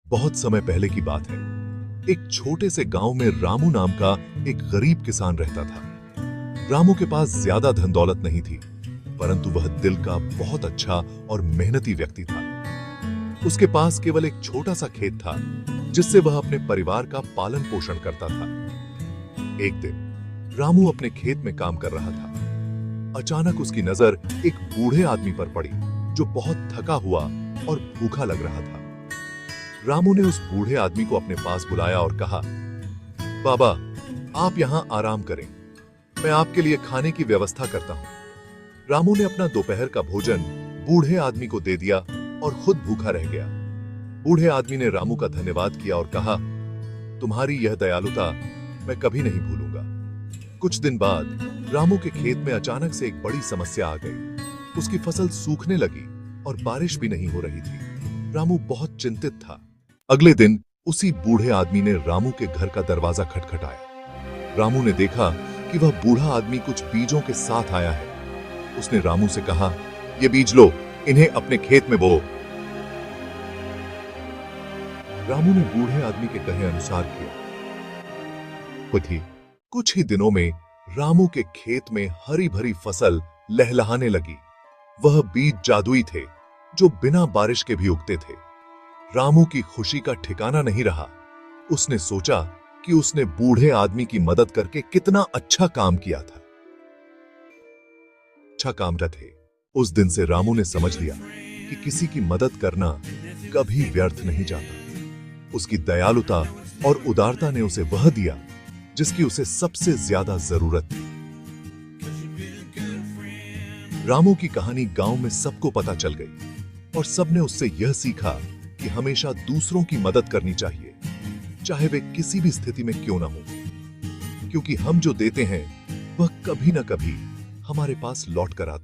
बहुत समय पहले की बात है। एक छोटे से गांव में रामू नाम का एक गरीब किसान रहता था। रामू के पास ज्यादा धन दौलत नहीं थी, परंतु वह दिल का बहुत अच्छा और मेहनती व्यक्ति था। उसके पास केवल एक छोटा सा खेत था, जिससे वह अपने परिवार का पालन पोषण करता था। एक दिन रामू अपने खेत में काम कर रहा था। अचानक उसकी नजर एक बूढ़े आदमी पर पड़ी, जो बहुत थका हुआ और भूखा लग रहा था। रामू ने उस बूढ़े आदमी को अपने पास बुलाया और कहा, बाबा, आप यहां आराम करें, मैं आपके लिए खाने की व्यवस्था करता हूं। रामू ने अपना दोपहर का भोजन बूढ़े आदमी को दे दिया और खुद भूखा रह गया। बूढ़े आदमी ने रामू का धन्यवाद किया और कहा, तुम्हारी यह दयालुता मैं कभी नहीं भूलूंगा। कुछ दिन बाद रामू के खेत में अचानक से एक बड़ी समस्या आ गई। उसकी फसल सूखने लगी और बारिश भी नहीं हो रही थी। रामू बहुत चिंतित था। अगले दिन उसी बूढ़े आदमी ने रामू के घर का दरवाजा खटखटाया। रामू ने देखा कि वह बूढ़ा आदमी कुछ बीजों के साथ आया है। उसने रामू से कहा, ये बीज लो, इन्हें अपने खेत में बो। रामू ने बूढ़े आदमी के कहे अनुसार किया। कुछ ही दिनों में रामू के खेत में हरी भरी फसल लहलहाने लगी। वह बीज जादुई थे, जो बिना बारिश के भी उगते थे। रामू की खुशी का ठिकाना नहीं रहा। उसने सोचा कि उसने बूढ़े आदमी की मदद करके कितना अच्छा काम किया था। अच्छा काम थे। उस दिन से रामू ने समझ लिया कि किसी की मदद करना कभी व्यर्थ नहीं जाता। उसकी दयालुता और उदारता ने उसे वह दिया जिसकी उसे सबसे ज्यादा जरूरत थी। रामू की कहानी गांव में सबको पता चल गई और सबने उससे यह सीखा कि हमेशा दूसरों की मदद करनी चाहिए, चाहे वे किसी भी स्थिति में क्यों ना हो, क्योंकि हम जो देते हैं वह कभी ना कभी हमारे पास लौट कर आता है।